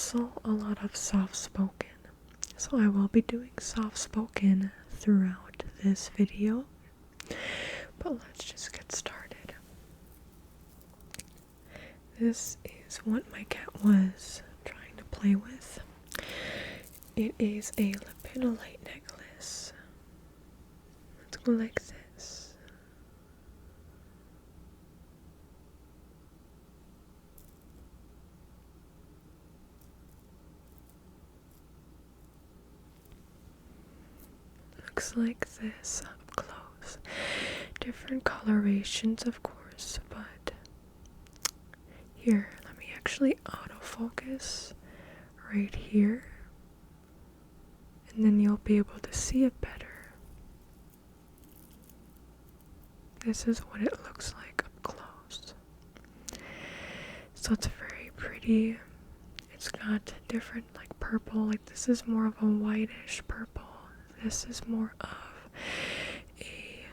also a lot of soft-spoken. So I will be doing soft-spoken throughout this video. But let's just get started. This is what my cat was trying to play with. It is a lepidolite necklace. Let's go like this. Looks like this up close. Different colorations, of course, but here, let me actually autofocus right here, and then you'll be able to see it better. This is what it looks like up close. So it's very pretty. It's got different, like, purple, like this is more of a whitish purple. This is more of a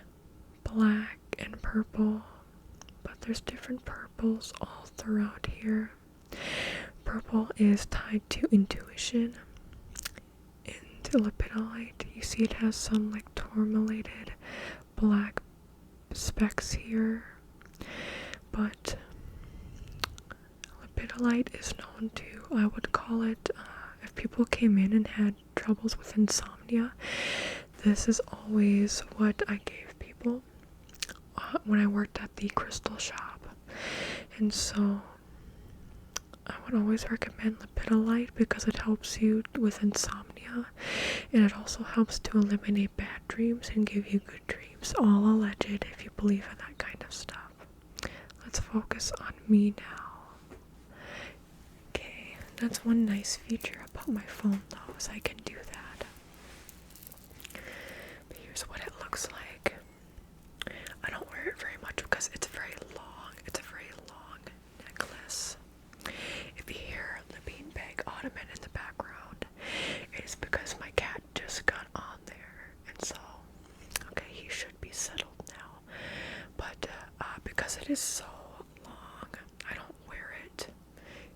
black and purple, but there's different purples all throughout here. Purple is tied to intuition. Into lepidolite, you see it has some like tourmalated black specks here, but lepidolite is known to, I would call it, if people came in and had troubles with insomnia, this is always what I gave people when I worked at the crystal shop. And so I would always recommend lepidolite because it helps you with insomnia, and it also helps to eliminate bad dreams and give you good dreams. All alleged if you believe in that kind of stuff. Let's focus on me now. That's one nice feature about my phone, though, is I can do that. But here's what it looks like. I don't wear it very much because it's very long. It's a very long necklace. If you hear the beanbag ottoman in the background, it is because my cat just got on there. And so, okay, he should be settled now. But because it is so long, I don't wear it.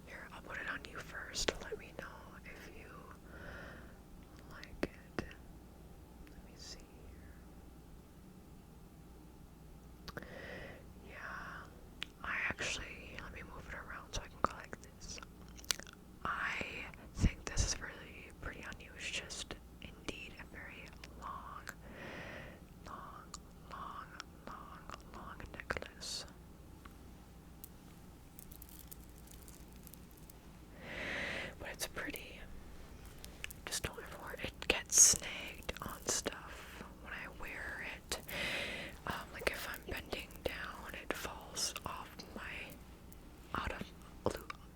Here, I'll put it on you first. Let me know if you like it. Let me see here. Yeah, I actually, let me move it around so I can go like this. I think this is really pretty on you. It's just indeed a very long necklace. But it's pretty. Just don't ever wear it. It gets snagged on stuff when I wear it. Like if I'm bending down, it falls off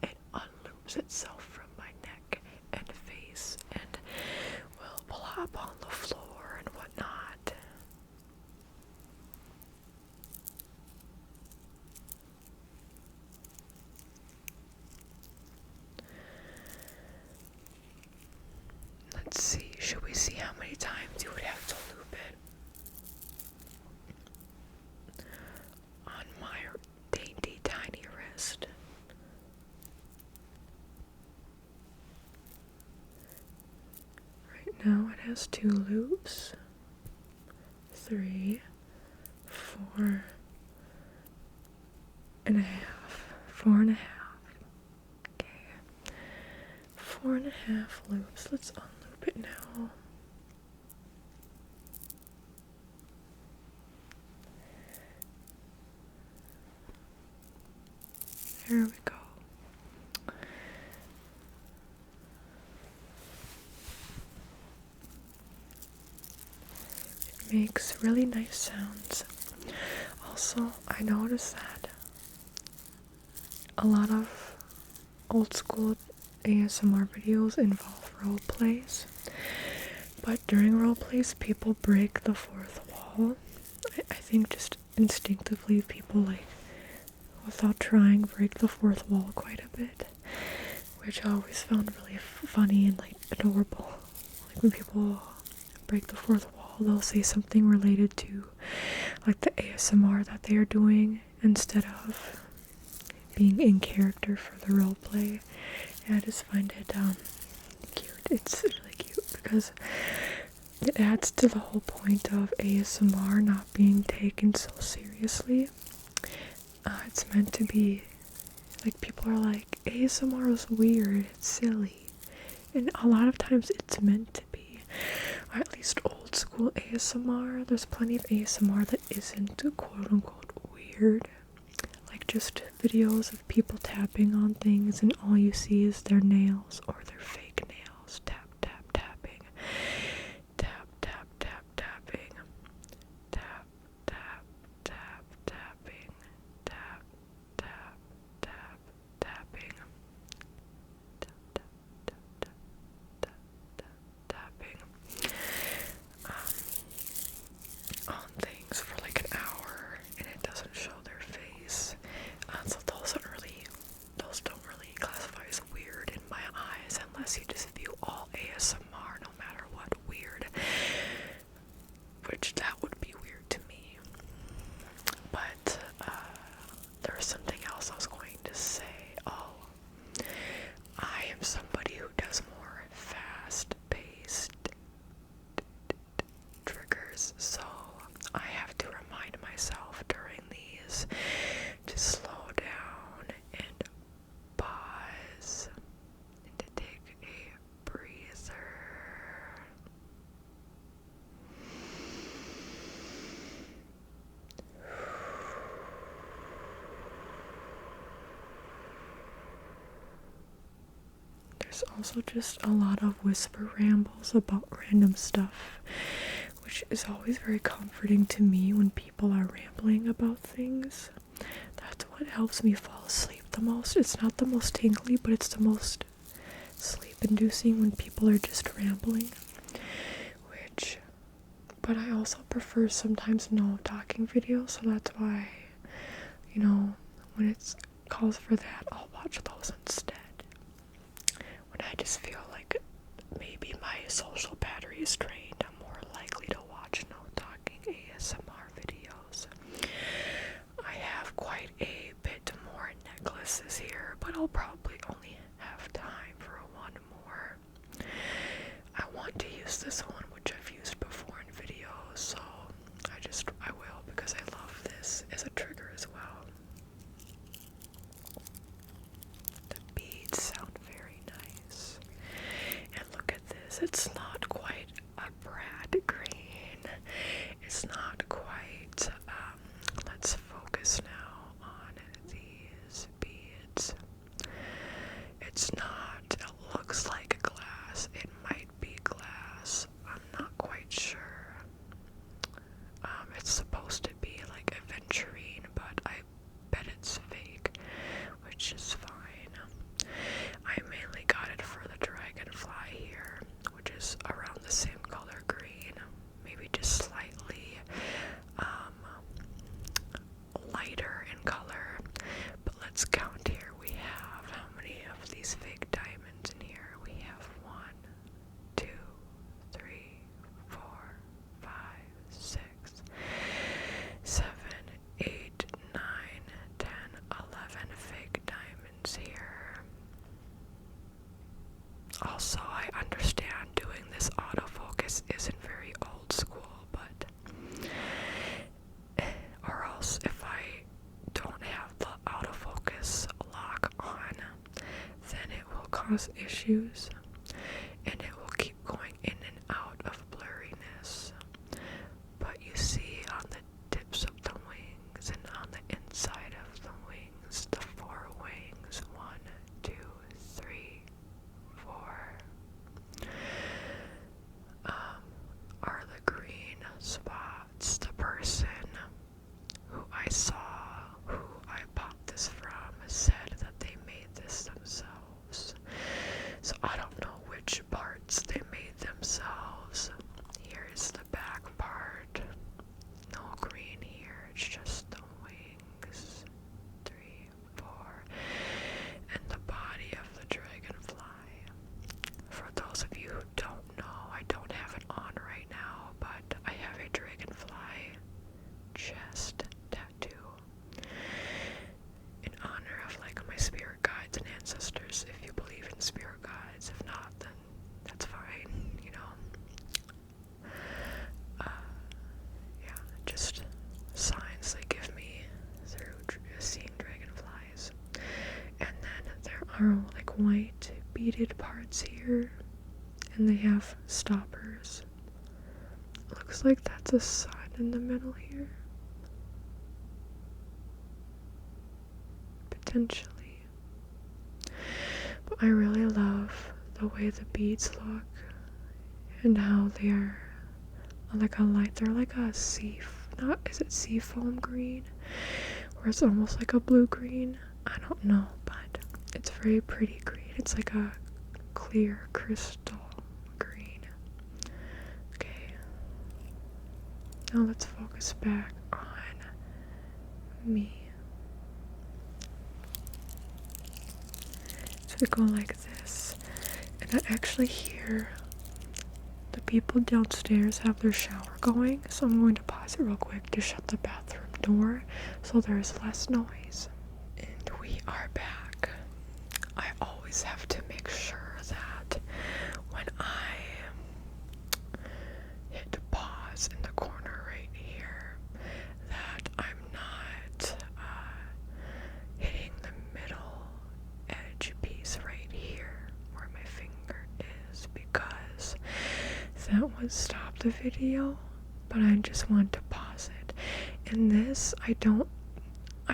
it unloops itself from my neck and face and will plop on the floor and whatnot. Let's see, should we see how many times you would have to loop it on my dainty tiny wrist? Right now it has 2 loops, 3, 4 and a half, 4 and a half. Okay, 4 and a half loops. Let's unloop it now. There we go. It makes really nice sounds. Also, I noticed that a lot of old school ASMR videos involve role plays, but during role plays people break the fourth wall. I think just instinctively people, like, without trying, break the fourth wall quite a bit, which I always found really funny and like adorable. Like when people break the fourth wall, they'll say something related to like the ASMR that they are doing instead of being in character for the role play. Yeah, I just find it cute. It's really cute because it adds to the whole point of ASMR not being taken so seriously. It's meant to be, like, people are like, ASMR is weird, it's silly. And a lot of times it's meant to be. Or at least old school ASMR. There's plenty of ASMR that isn't quote unquote weird. Like just videos of people tapping on things and all you see is their nails or their fake nails. Tap, tap, tapping. Tap, tap, tap, tapping. Tap, tap, tap, tapping. Tap, tap, tap, tapping. Tap, tap, tap, tap, tap, tap, tapping. On things for like an hour and it doesn't show their face. So those don't really classify as weird in my eyes unless you just view all ASMR no matter what weird. Which that would be weird to me. But there was something else I was going to say. Oh, I am somebody who does more fast-paced triggers, so I have to remind myself during these to slow down and pause and to take a breather. There's also just a lot of whisper rambles about random stuff, which is always very comforting to me when people are rambling about things. That's what helps me fall asleep the most. It's not the most tingly, but it's the most sleep-inducing when people are just rambling. But I also prefer sometimes no talking videos, so that's why, when it calls for that, I'll watch those instead. When I just feel like maybe my social battery is drained, I'm more likely to watch no talking ASMR videos. I have quite a bit more necklaces here, but I'll probably only have time for one more. I want to use this one, which I've used before in videos, so I will because I love this as a trigger as well. The beads sound very nice. And look at this, it's not quite a brad green. It's not quite, let's focus now on these beads. It's not, it looks like glass, it might be glass, I'm not quite sure. It's supposed to be like aventurine, but I bet it's fake, which is fine. I mainly got it for the dragonfly here, which is around the same color green, maybe just slightly lighter in color. But let's count here. We have how many of these fake diamonds in here? We have 1, 2, 3, 4, 5, 6, 7, 8, 9, 10, 11 fake diamonds here. Also, I understand doing this autofocus isn't very old school, but or else if I don't have the autofocus lock on, then it will cause issues and it will keep going in and out of blurriness. But you see on the tips of the wings and on the inside of the wings, the 4 wings, 1, 2, 3, 4, are the green spots. The person who I saw, who I bought this from, said that they made this themselves. So I don't more like white beaded parts here, and they have stoppers. Looks like that's a sun in the middle here. Potentially. But I really love the way the beads look and how they're like a light. They're like a is it sea foam green? Or it's almost like a blue green? I don't know, but it's very pretty green. It's like a clear crystal green. Okay. Now let's focus back on me. So we go like this, and I actually hear the people downstairs have their shower going, so I'm going to pause it real quick to shut the bathroom door so there's less noise. And we are back. I always have to make sure that when I hit pause in the corner right here, that I'm not hitting the middle edge piece right here where my finger is, because that would stop the video, but I just want to pause it. And this, I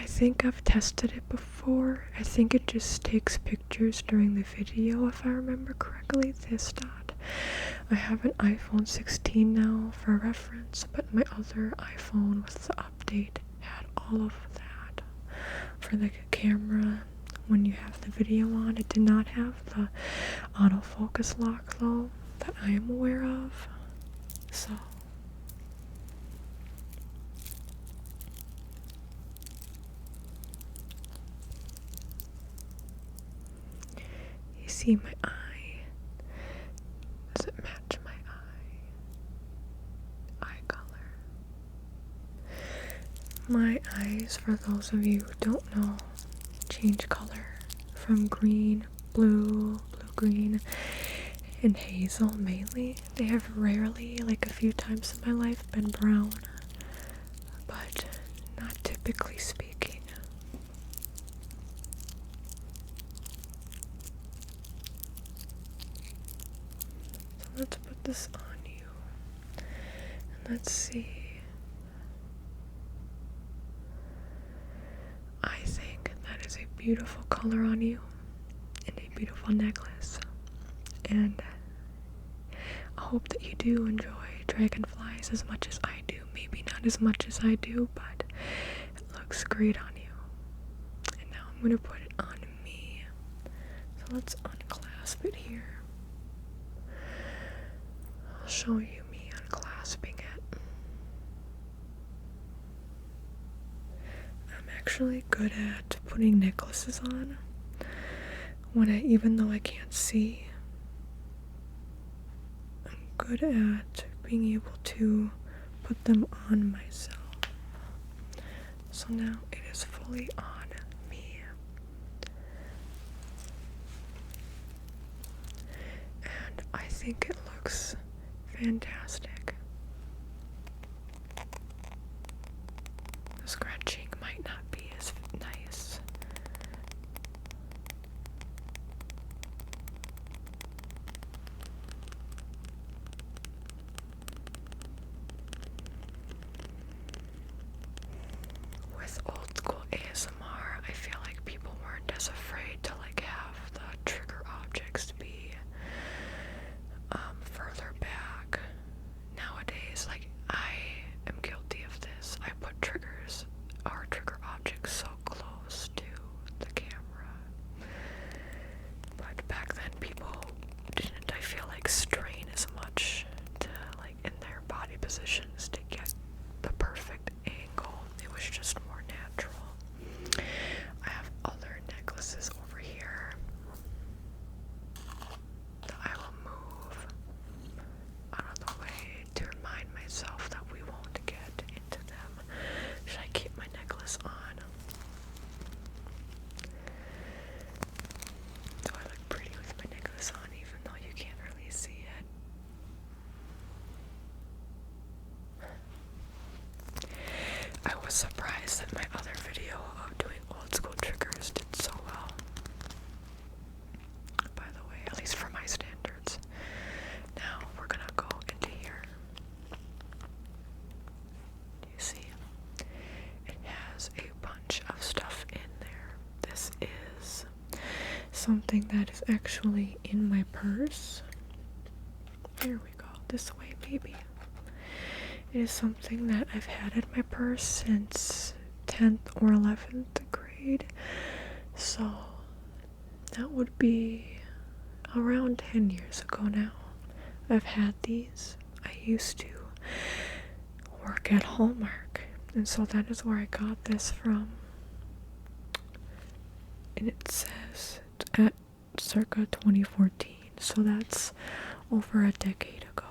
think I've tested it before. I think it just takes pictures during the video, if I remember correctly, this dot. I have an iPhone 16 now for reference, but my other iPhone with the update had all of that. For the camera, when you have the video on, it did not have the autofocus lock though, that I am aware of. So you see my eye? Does it match my eye color? My eyes, for those of you who don't know, change color from green, blue, green, and hazel mainly. They have rarely, like a few times in my life, been brown, but not typically speaking. So let's put this on you, and let's see. I think that is a beautiful color on you, and a beautiful necklace, and I hope that you do enjoy dragonflies as much as I do. Maybe not as much as I do, but it looks great on you. And now I'm going to put it on me. So let's unclasp it here. I'll show you me unclasping it. I'm actually good at putting necklaces on even though I can't see. Good at being able to put them on myself. So now it is fully on me. And I think it looks fantastic. The scratching might not be as nice. With old school ASMR, I feel like people weren't as afraid to like have the trigger objects be further back. Nowadays, like, I am guilty of this. I put triggers or trigger objects so close to the camera. But back then people didn't, I feel like, strain as much to like in their body positions to get the perfect angle. It was just more natural. I have other necklaces over here that I will move out of the way to remind myself that we won't get into them. Should I keep my necklace on? Do I look pretty with my necklace on even though you can't really see it? I was surprised that my other video of doing old school triggers did so well. something that is actually in my purse. There we go. This way, maybe. It is something that I've had in my purse since 10th or 11th grade. So that would be around 10 years ago now. I've had these. I used to work at Hallmark, and so that is where I got this from. And it says at circa 2014, so that's over a decade ago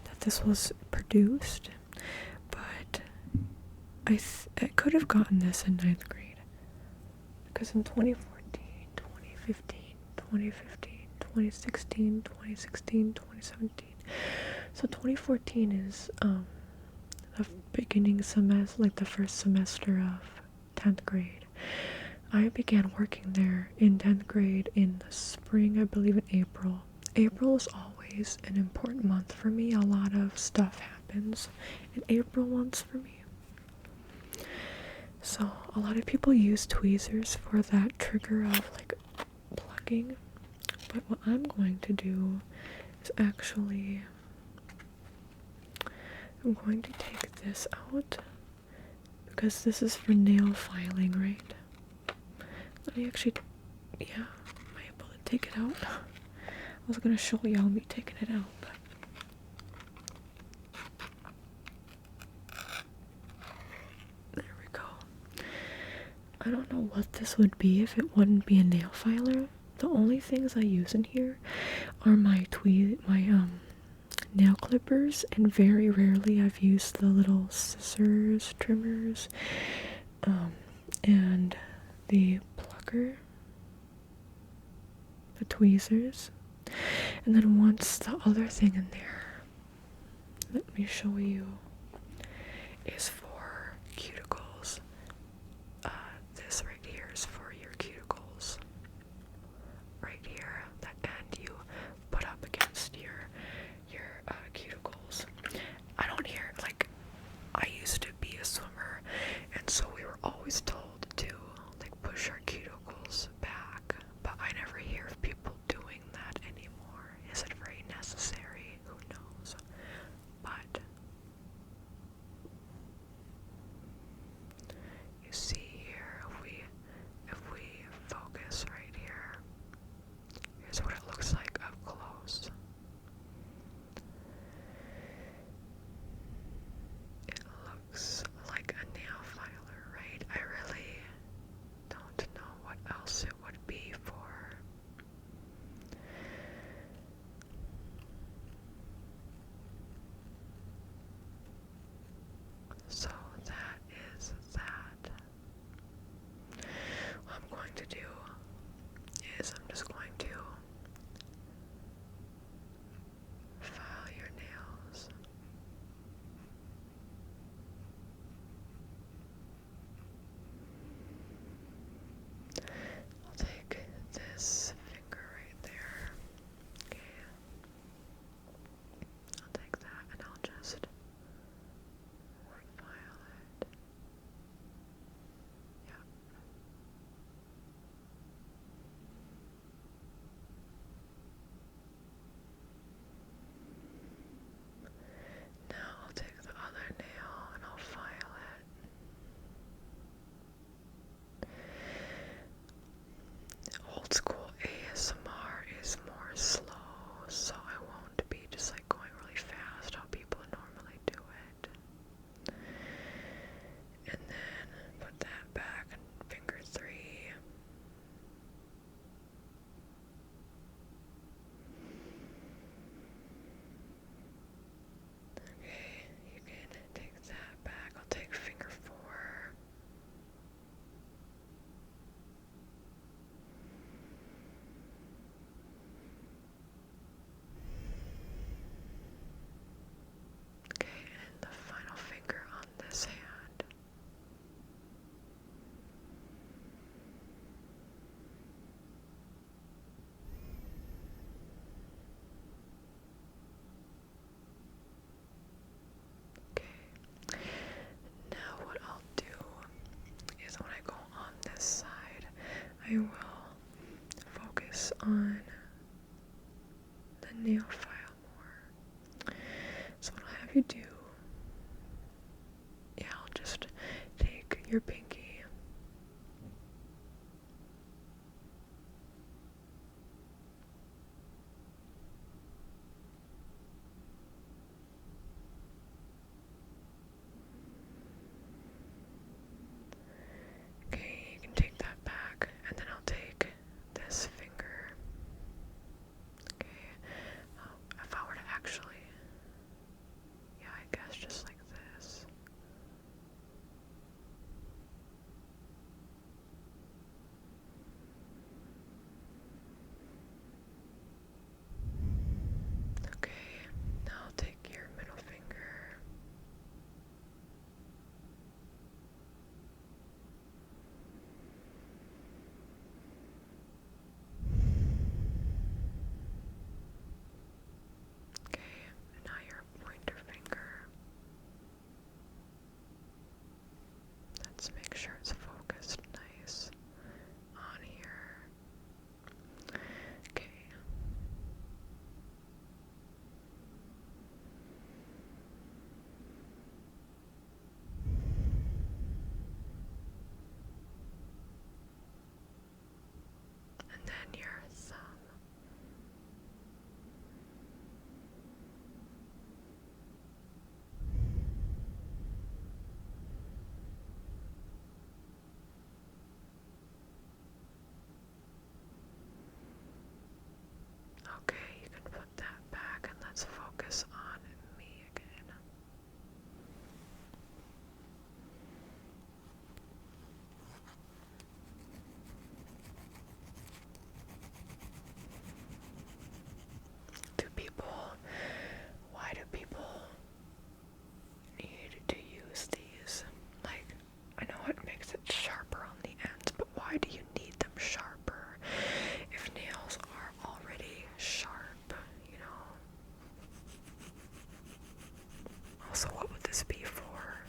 that this was produced. But I could have gotten this in 9th grade, because in 2014, 2015, 2015, 2016, 2016, 2017, so 2014 is the beginning semester, like the first semester of 10th grade. I began working there in 10th grade in the spring, I believe in April. April is always an important month for me. A lot of stuff happens in April months for me. So a lot of people use tweezers for that trigger of like plucking. But what I'm going to do is actually, I'm going to take this out because this is for nail filing, right? Let me actually, yeah, am I able to take it out? I was gonna show y'all me taking it out, but there we go. I don't know what this would be if it wouldn't be a nail filer. The only things I use in here are my nail clippers, and very rarely I've used the little scissors, trimmers, and the plucker, the tweezers. And then once the other thing in there, let me show you, is for cuticles. This right here is for your cuticles. Right here, that end you put up against your cuticles. I don't hear, like, I used to be a swimmer, and so we were always told to like push our cuticles back, but I never hear of people doing that anymore. Is it very necessary? Who knows? But focus on the nail file more. So what I'll have you do, I'll just take your pinky take that back, and then I'll take this finger. Okay, if I were to actually, I guess just like this. Okay, now I'll take your middle finger. Now your pointer finger. Let's make sure it's focused nice on here. Okay. And then your thumb. Okay, you can put that back and let's focus on me again. Why do people need to use these? Like, I know it makes it sharper on the ends, but why do you need them sharper if nails are already sharp, you know? Also, what would this be for?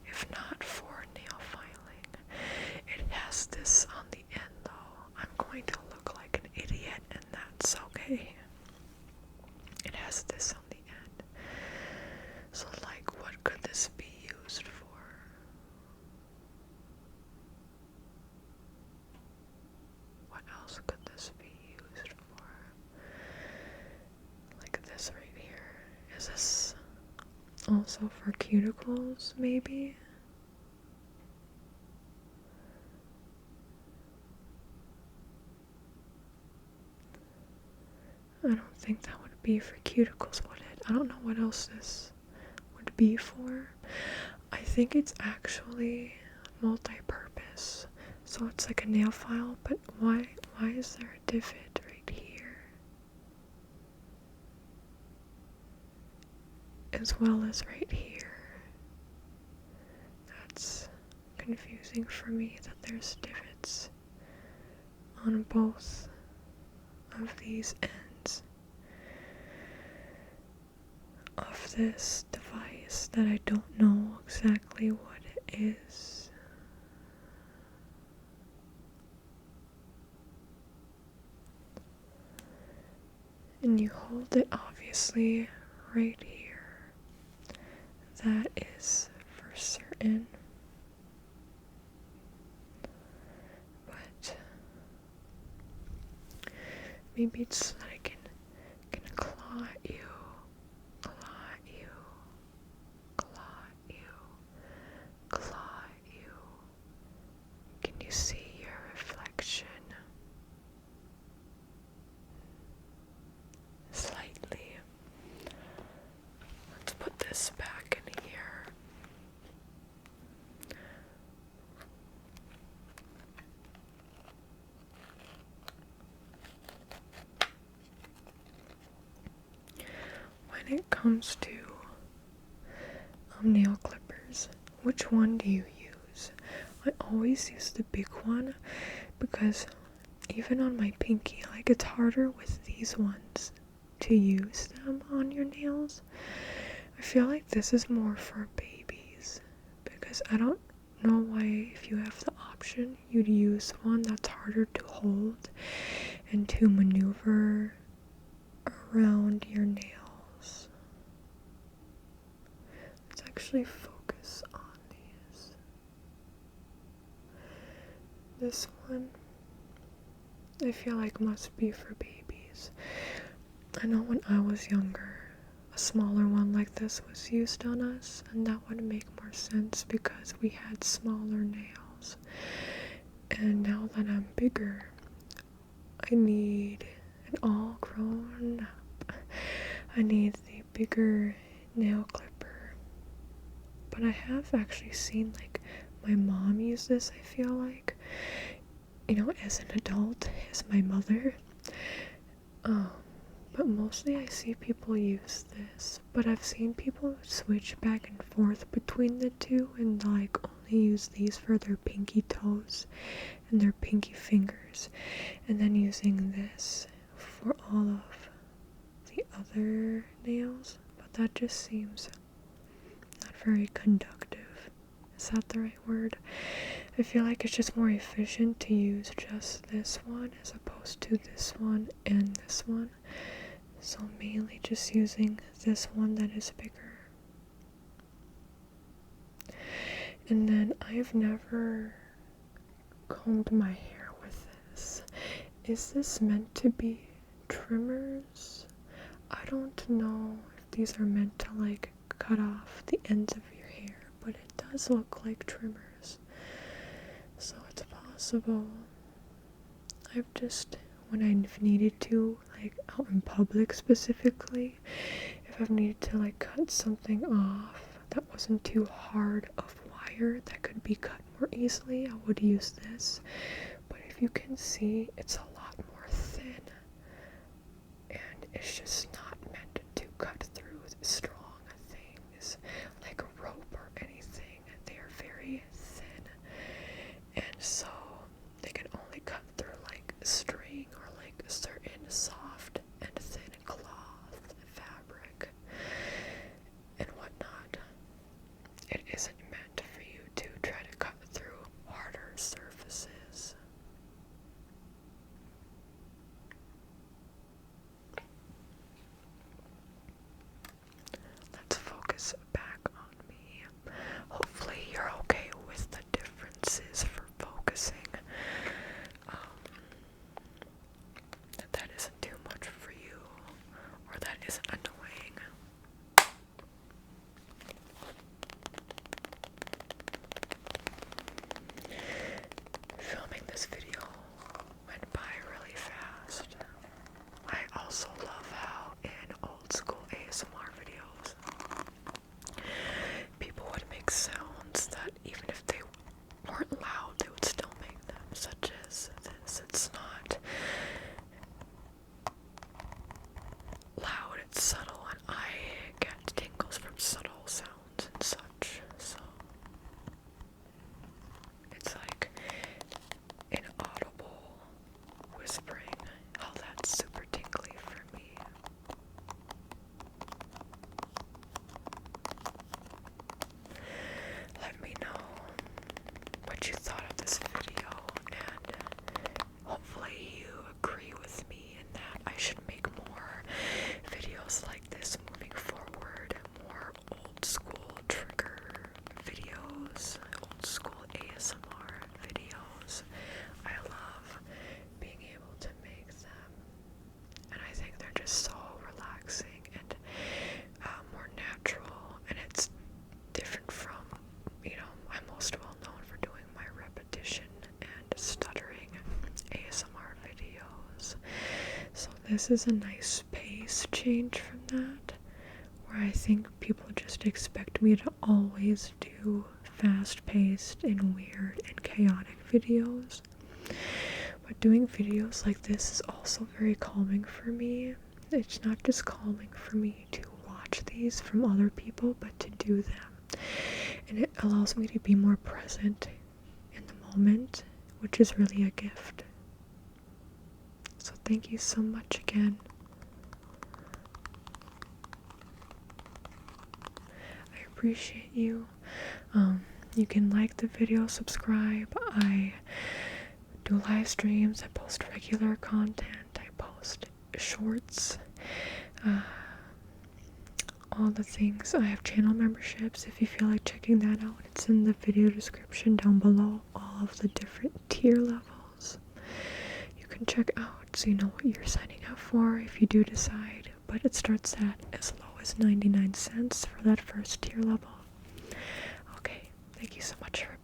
If not for nail filing. It has this on the end though. I'm going to look like an idiot, and that's okay. It has this on the end. So like, what could this be used for? What else could this be used for? Like this right here. Is this also for cuticles, maybe? I don't think that would be for cuticles, would it? I don't know what else this would be for. I think it's actually multi-purpose. So it's like a nail file, but why is there a divot right here? As well as right here. That's confusing for me that there's divots on both of these ends of this device that I don't know exactly what it is. And you hold it obviously right here. That is for certain. But maybe it's so that I can claw at you, claw at you, claw at you, claw at you. Can you see your reflection? Slightly. Let's put this back in here. When it comes to nail clippers, which one do you use? I always use the big one because even on my pinky, like, it's harder with these ones to use them on your nails. I feel like this is more for babies because I don't know why, if you have the option, you'd use one that's harder to hold and to maneuver around your nails. Let's actually focus on these. This one, I feel like must be for babies. I know when I was younger, a smaller one like this was used on us, and that would make more sense because we had smaller nails. And now that I'm bigger, I need an all grown up. I need the bigger nail clipper. But I have actually seen like my mom use this, I feel like, you know, as an adult, as my mother. But mostly I see people use this, but I've seen people switch back and forth between the two and like only use these for their pinky toes and their pinky fingers, and then using this for all of the other nails. But that just seems not very conductive. Is that the right word? I feel like it's just more efficient to use just this one as opposed to this one and this one. So mainly just using this one that is bigger. And then I've never combed my hair with this. Is this meant to be trimmers? I don't know if these are meant to like cut off the ends of your hair, but it does look like trimmers. So it's possible. I've just, when I've needed to, like out in public specifically, if I've needed to like cut something off that wasn't too hard of wire that could be cut more easily, I would use this. But if you can see, it's a lot more thin, and it's just not meant to cut through strong things like a rope or anything. They are very thin, and so they can only cut through like string or like a certain soft and thin cloth, fabric, and whatnot. It isn't meant for you to try to cut through harder surfaces. Let's focus back on me. Hopefully you're okay with the differences for focusing. That isn't too much for you, or that isn't annoying. Filming this video went by really fast. I also love how in old school ASMR videos, people would make sounds that even if they weren't loud, they would still make them, such as this. It's not loud, it's subtle, and I get tingles from subtle sounds and such, so it's like inaudible whispering. Oh, that's super tingly for me. Let me know what you thought of this video, and hopefully you agree with me in that I should make more videos like this moving forward, more old school trigger videos, old school ASMR videos. I love being able to make them, and I think they're just so relaxing and more natural, and it's different from, you know, I'm most well known for doing my repetition and stuttering ASMR videos. So this is a nice pace change from that, where I think people just expect me to always do fast-paced and weird and chaotic videos. But doing videos like this is also very calming for me. It's not just calming for me to watch these from other people, but to do them. And it allows me to be more present in the moment, which is really a gift. So thank you so much again. I appreciate you. You can like the video, subscribe. I do live streams, I post regular content, I post shorts, all the things. I have channel memberships if you feel like checking that out. It's in the video description down below, all of the different tier levels you can check out so you know what you're signing up for if you do decide. But it starts at as low as 99 cents for that first tier level. Okay, thank you so much for